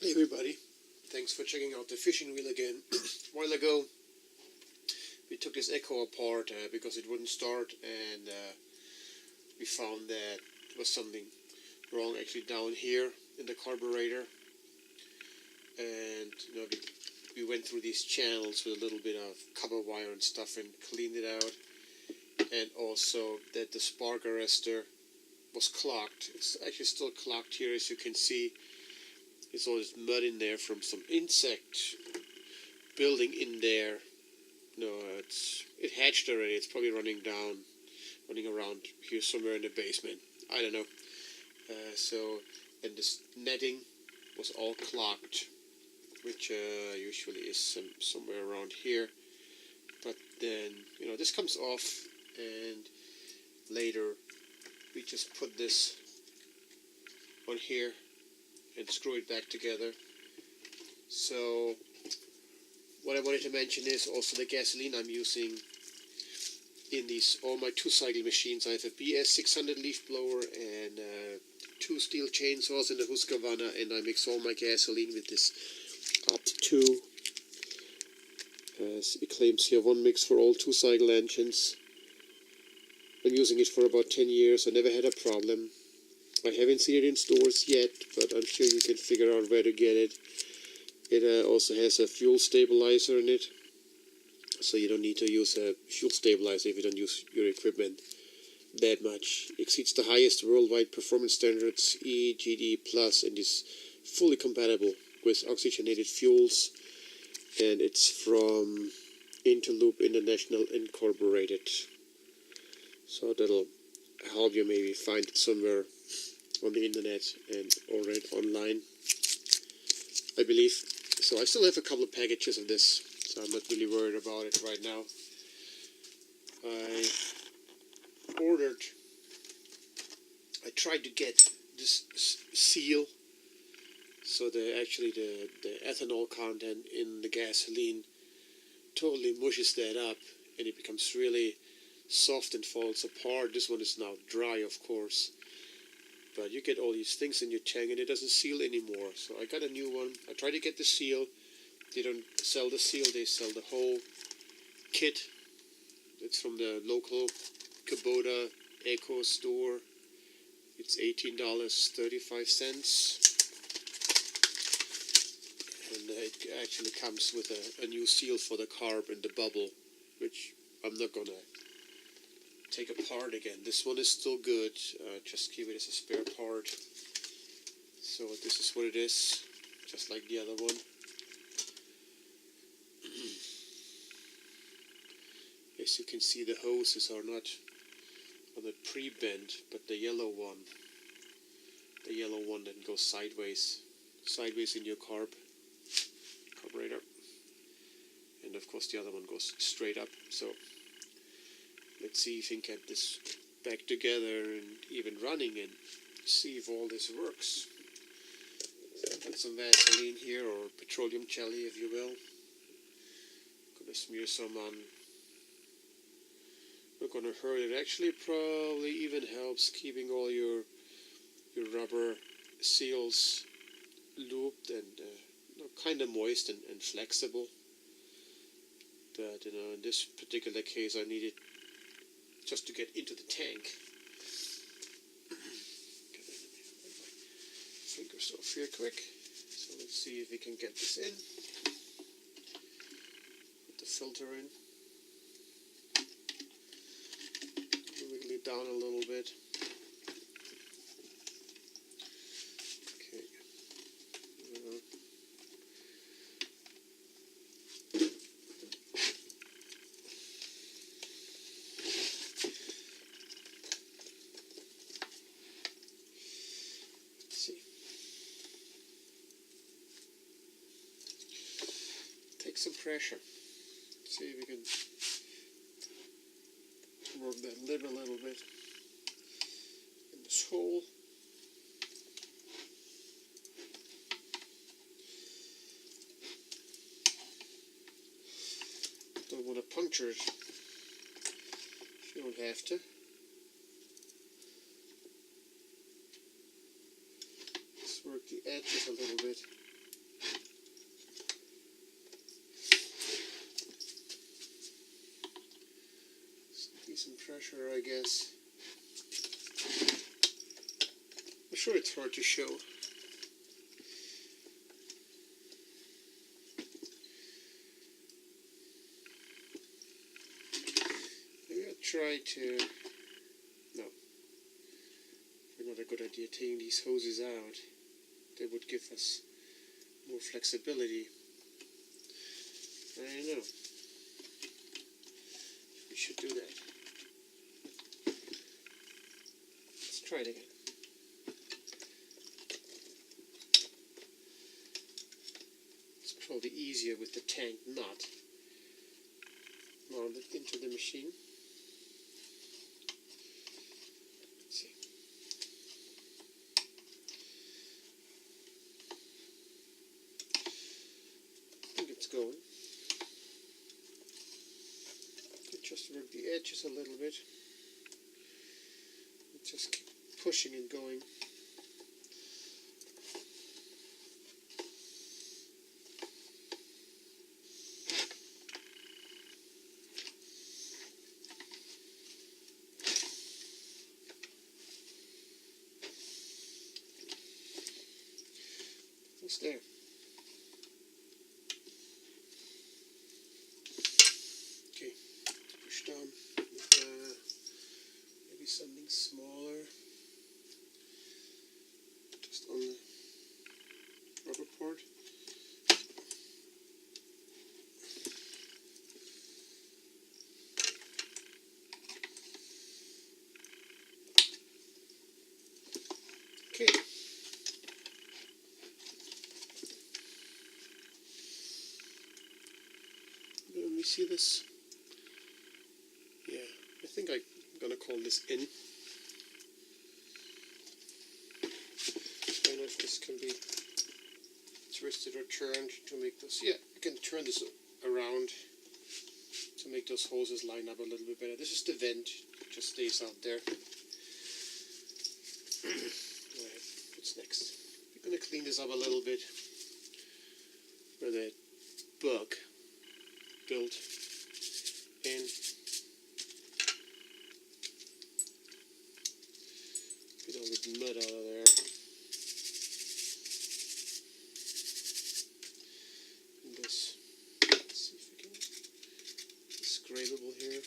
Hey everybody, thanks for checking out the fishing reel again. A while ago we took this Echo apart because it wouldn't start, and we found that there was something wrong actually down here in the carburetor. And we went through these channels with a little bit of copper wire and stuff and cleaned it out. And also that the spark arrestor was clogged. It's actually still clogged here, as you can see. There's all this mud in there from some insect building in there. It hatched already. It's probably running around here somewhere in the basement. I don't know. And this netting was all clogged, which usually is somewhere around here. But then, this comes off, and later we just put this on here and screw it back together. So what I wanted to mention is also the gasoline I'm using in all my 2-cycle machines. I have a BS600 leaf blower and 2 steel chainsaws in the Husqvarna, and I mix all my gasoline with this Opt 2. As it claims here, 1 mix for all 2-cycle engines. I'm using it for about 10 years. I never had a problem. I haven't seen it in stores yet, but I'm sure you can figure out where to get it. It also has a fuel stabilizer in it, so you don't need to use a fuel stabilizer if you don't use your equipment that much. It exceeds the highest worldwide performance standards, EGD+, and is fully compatible with oxygenated fuels. And it's from Interloop International Incorporated. So that'll help you maybe find it somewhere on the internet and order it online, I believe. So I still have a couple of packages of this, so I'm not really worried about it right now. I tried to get this seal, so the ethanol content in the gasoline totally mushes that up, and it becomes really soft and falls apart. This one is now dry, of course, but you get all these things in your tank and it doesn't seal anymore. So I got a new one. I tried to get the seal. They don't sell the seal, they sell the whole kit. It's from the local Kubota Eco store. It's $18.35, and it actually comes with a new seal for the carb and the bubble, which I'm not gonna take apart again. This one is still good. Just keep it as a spare part. So this is what it is, just like the other one. As you can see, the hoses are not pre-bent, but the yellow one that goes sideways in your carburetor, and of course the other one goes straight up. So let's see if we can get this back together and even running, and see if all this works. So I've got some Vaseline here, or petroleum jelly if you will. Gonna smear some on. Not gonna hurt it. Actually, probably even helps keeping all your rubber seals looped and kind of moist and flexible. But in this particular case, I need it just to get into the tank. Fingers off here quick. So let's see if we can get this in. Put the filter in. Wiggle it down a little bit. Okay. Take some pressure. See if we can work that lid a little bit in this hole. Don't want to puncture it. You don't have to. Just work the edges a little bit. guess. I'm sure it's hard to show. Maybe I'll try to... No. Not a good idea taking these hoses out. They would give us more flexibility. I don't know. We should do that. Let's try it again. It's probably easier with the tank nut mounted into the machine. Let's see. I think it's going. Just work the edges a little bit. Just keep pushing and going. It's there. Okay, push down with maybe something smaller, just on the rubber part. Okay. Let me see this. Yeah, I think I'm gonna call this in. I don't know if this can be twisted or turned to make this. Yeah, I can turn this around to make those hoses line up a little bit better. This is the vent, it just stays out there. Alright, what's next? We're gonna clean this up a little bit where the bug built in. Get all the mud out of there. And this, let's see if we can, it's scrapable here.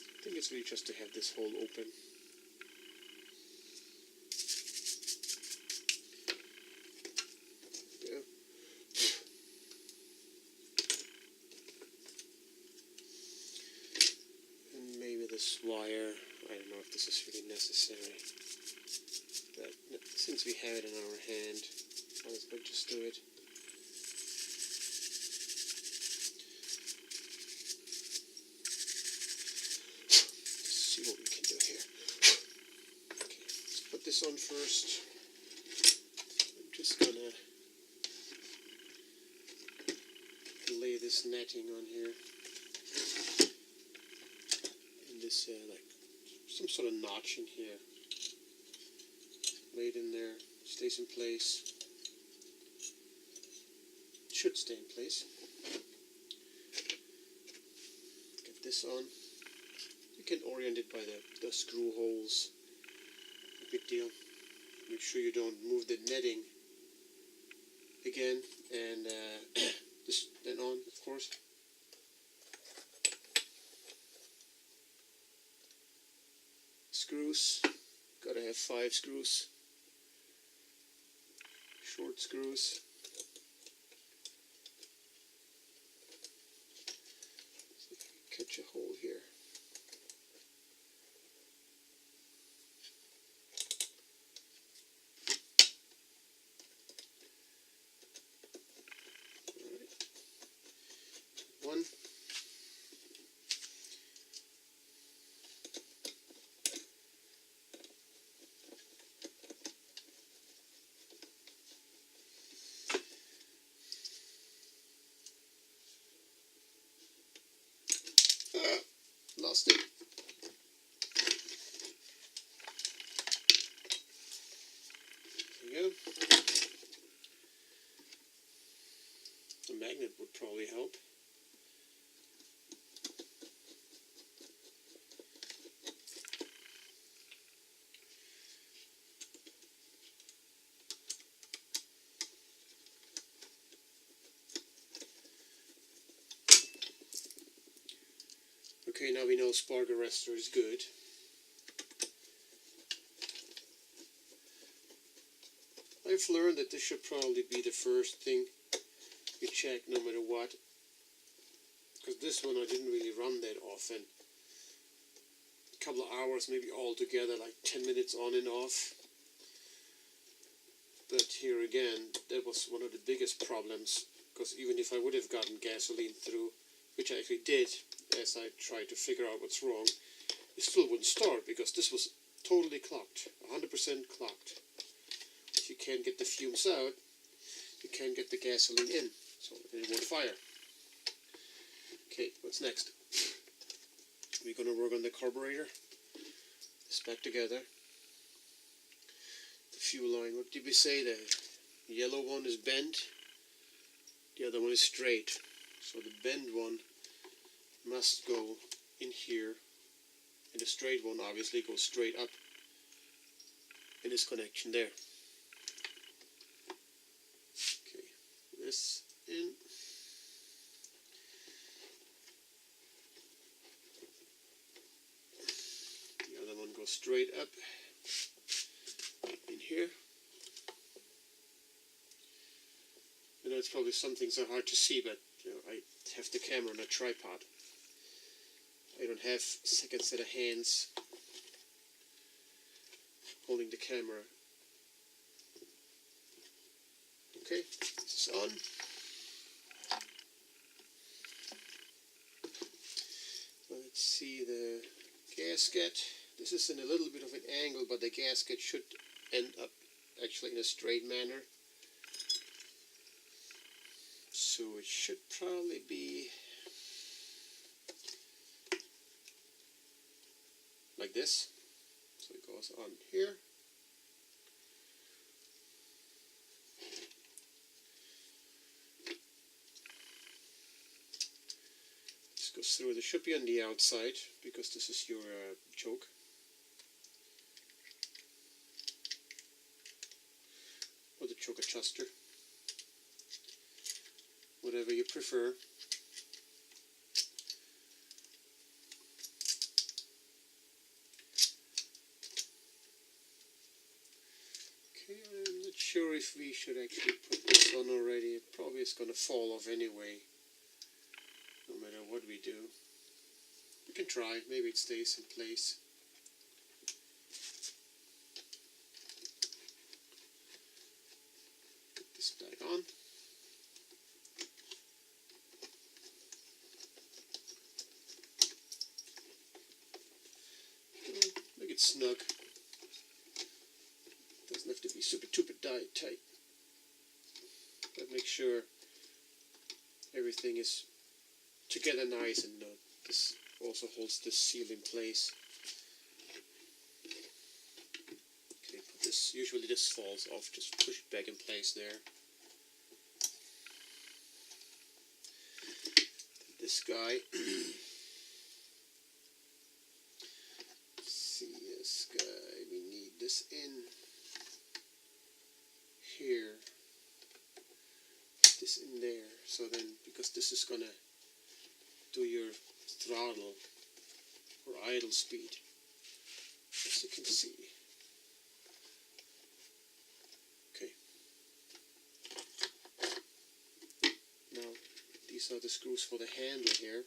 I think it's really just to have this hole open. This wire, I don't know if this is really necessary, but since we have it in our hand, might as well just do it. Let's see what we can do here. Okay, let's put this on first. I'm just gonna lay this netting on here. This like some sort of notch in here, laid in there, stays in place. Should stay in place. Get this on. You can orient it by the screw holes. No big deal. Make sure you don't move the netting again, and this then on, of course. Screws, gotta have 5 screws, short screws. See if I can catch a hole here. All right. One. Lost it. There we go. The magnet would probably help. Okay, now we know spark arrestor is good. I've learned that this should probably be the first thing you check no matter what. Because this one I didn't really run that often. A couple of hours maybe all together, like 10 minutes on and off. But here again, that was one of the biggest problems. Because even if I would have gotten gasoline through, which I actually did, as I tried to figure out what's wrong, it still wouldn't start because this was totally clogged, 100% clogged. If you can't get the fumes out, you can't get the gasoline in, so it won't fire. Okay, what's next? We're going to work on the carburetor. It's back together. The fuel line, what did we say? The yellow one is bent, the other one is straight. So the bent one must go in here, and the straight one obviously goes straight up in this connection there. Okay, this in. The other one goes straight up in here. I know it's probably something so hard to see, but you know, I have the camera on a tripod. I don't have a second set of hands holding the camera. Okay, this is on. Let's see the gasket. This is in a little bit of an angle, but the gasket should end up actually in a straight manner. So it should probably be like this. So it goes on here. This goes through. This should be on the outside because this is your choke. Or the choke adjuster. Whatever you prefer. Okay, I'm not sure if we should actually put this on already. It probably is going to fall off anyway, no matter what we do. We can try, maybe it stays in place. Put this back on. Make it snug. Doesn't have to be super tight. But make sure everything is together nice, and this also holds the seal in place. Okay, put this. Usually this falls off. Just push it back in place there. This guy. This guy, we need this in here, this in there, so then, because this is gonna do your throttle or idle speed, as you can see. Okay. Now, these are the screws for the handle here.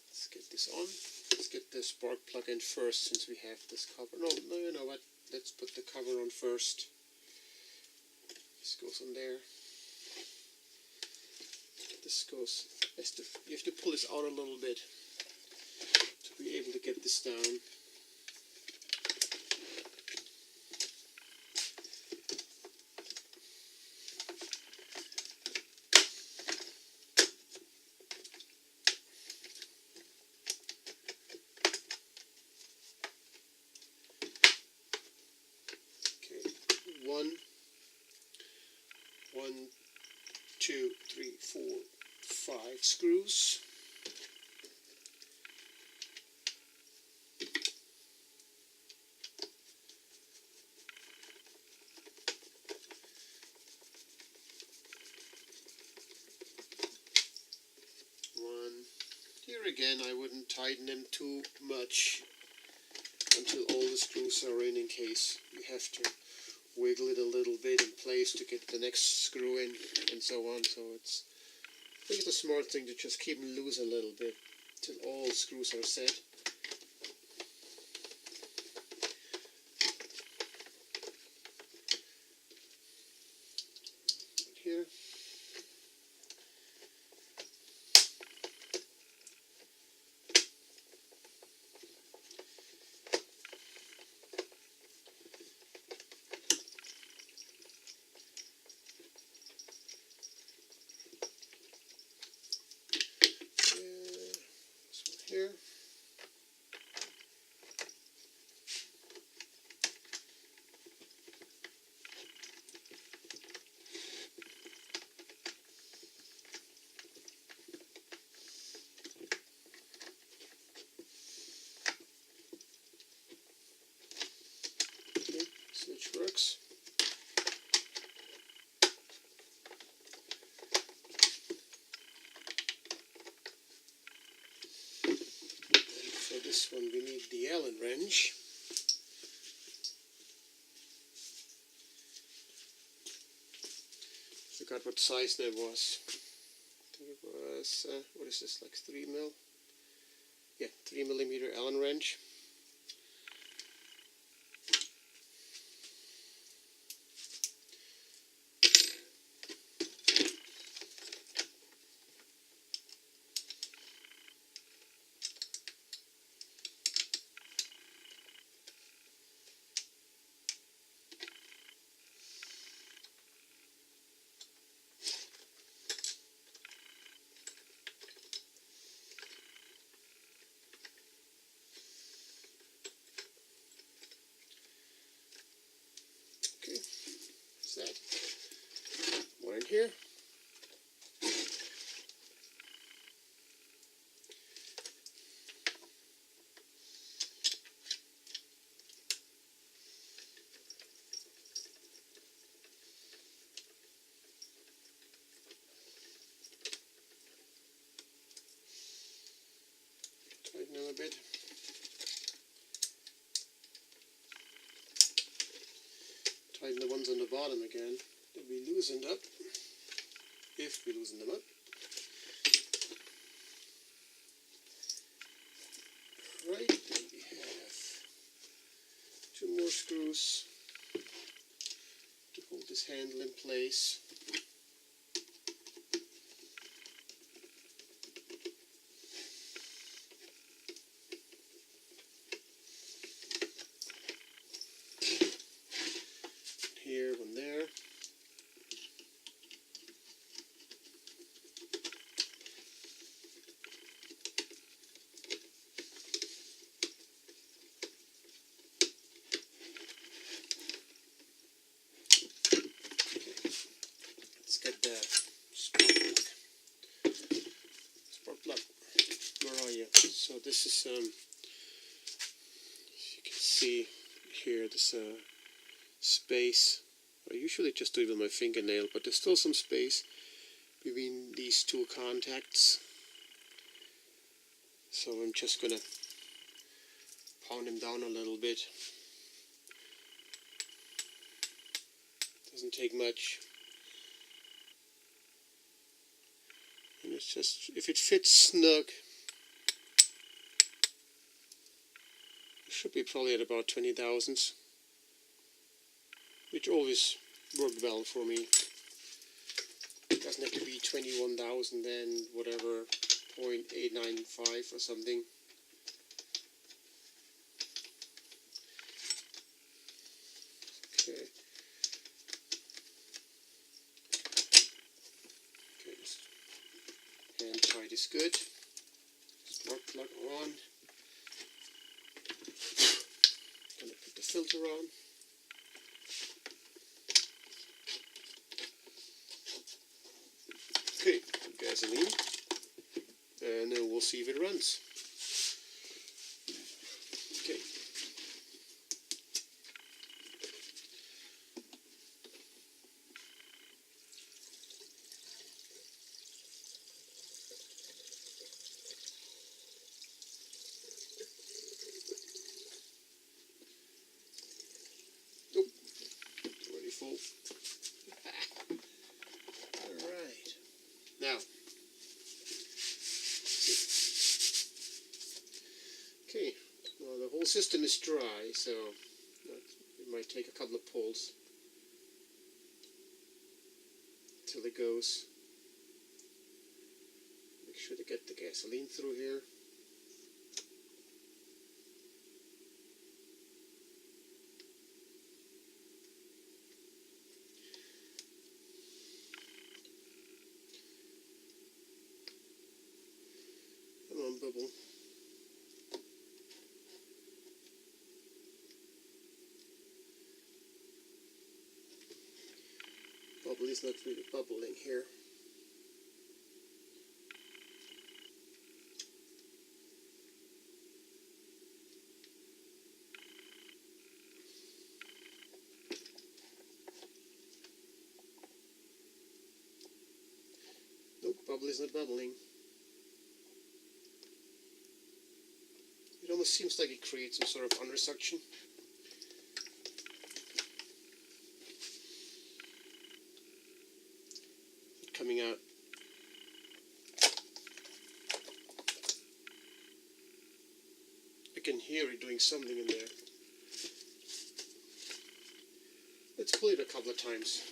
Let's get this on. Let's get the spark plug in first, since we have this cover. No, you know what? Let's put the cover on first. This goes on there. This goes. You have to pull this out a little bit to be able to get this down. One, 2, 3, 4, 5 screws. One here here again, I wouldn't tighten them too much until all the screws are in case you have to wiggle it a little bit in place to get the next screw in and so on. So I think it's a smart thing to just keep them loose a little bit till all screws are set. Here. Here. Okay, switch works. For this one we need the Allen wrench. Forgot what size that was. I think it was, what is this, like 3 mil? Yeah, 3mm Allen wrench. Okay, that's that. One in here. Tighten them a bit. Tighten the ones on the bottom again that we loosened up, if we loosen them up. Right, then we have 2 more screws to hold this handle in place. Here, one there. Let's get the spark plug. Where are you? So this is as you can see here, this space. I usually just do it with my fingernail, but there's still some space between these 2 contacts. So I'm just gonna pound them down a little bit. Doesn't take much. And it's just, if it fits snug, it should be probably at about 20 thousandths, which always worked well for me. It doesn't have to be 21,000 then, whatever, 0.895 or something. Okay. Okay, hand tight is good. Spark plug on. Gonna put the filter on. Okay, gasoline, and then we'll see if it runs. Okay. system is dry, so it might take a couple of pulls till it goes. Make sure to get the gasoline through here. Come on, bubble. Bubble is not really bubbling here. Nope, bubble is not bubbling. It almost seems like it creates some sort of under suction. Coming out. I can hear it doing something in there. Let's pull it a couple of times.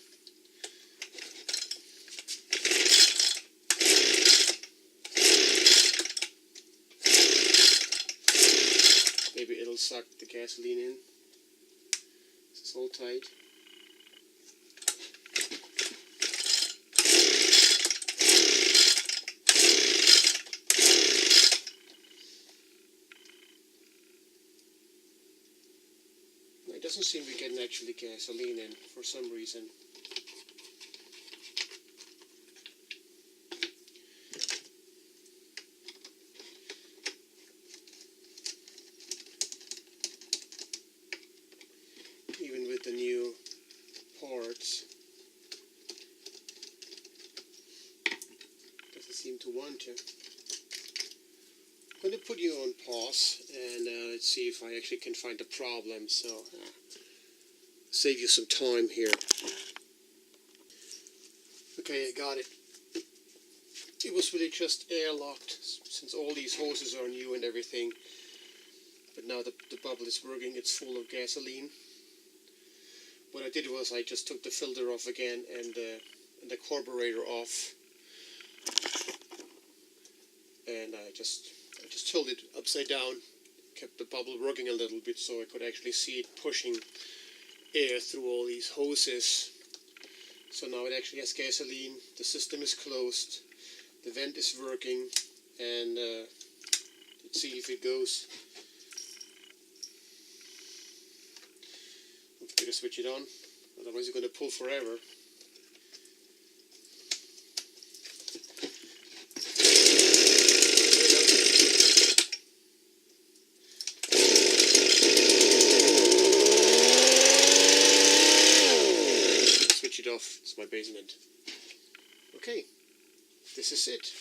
Maybe it'll suck the gasoline in. This is all tight. It doesn't seem to be getting actually gasoline in for some reason. Even with the new parts, doesn't seem to want to. I'm going to put you on pause and let's see if I actually can find a problem. So save you some time here. Okay, I got it. It was really just airlocked since all these hoses are new and everything. But now the bubble is working, it's full of gasoline. What I did was I just took the filter off again and the carburetor off. And I just held it upside down, kept the bubble working a little bit so I could actually see it pushing air through all these hoses. So now it actually has gasoline, the system is closed, the vent is working, and let's see if it goes. Don't forget to switch it on, otherwise you're going to pull forever. Off. It's my basement. Okay, this is it.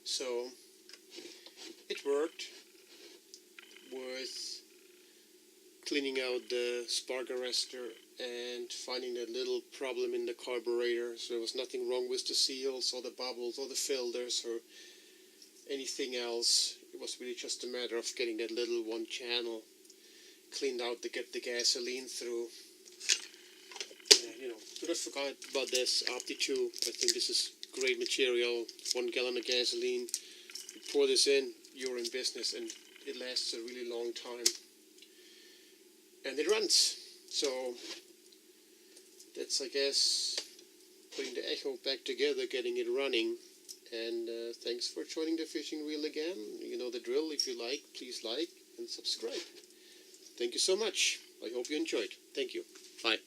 So it worked with cleaning out the spark arrestor and finding that little problem in the carburetor. So there was nothing wrong with the seals or the bubbles or the filters or anything else. It was really just a matter of getting that little one channel cleaned out to get the gasoline through. Do not forget about this Opti2. I think this is great material. 1 gallon of gasoline. You pour this in, you're in business, and it lasts a really long time. And it runs. So that's, I guess, putting the Echo back together, getting it running. And thanks for joining the fishing reel again. You know the drill. If you like, please like and subscribe. Thank you so much. I hope you enjoyed. Thank you. Bye.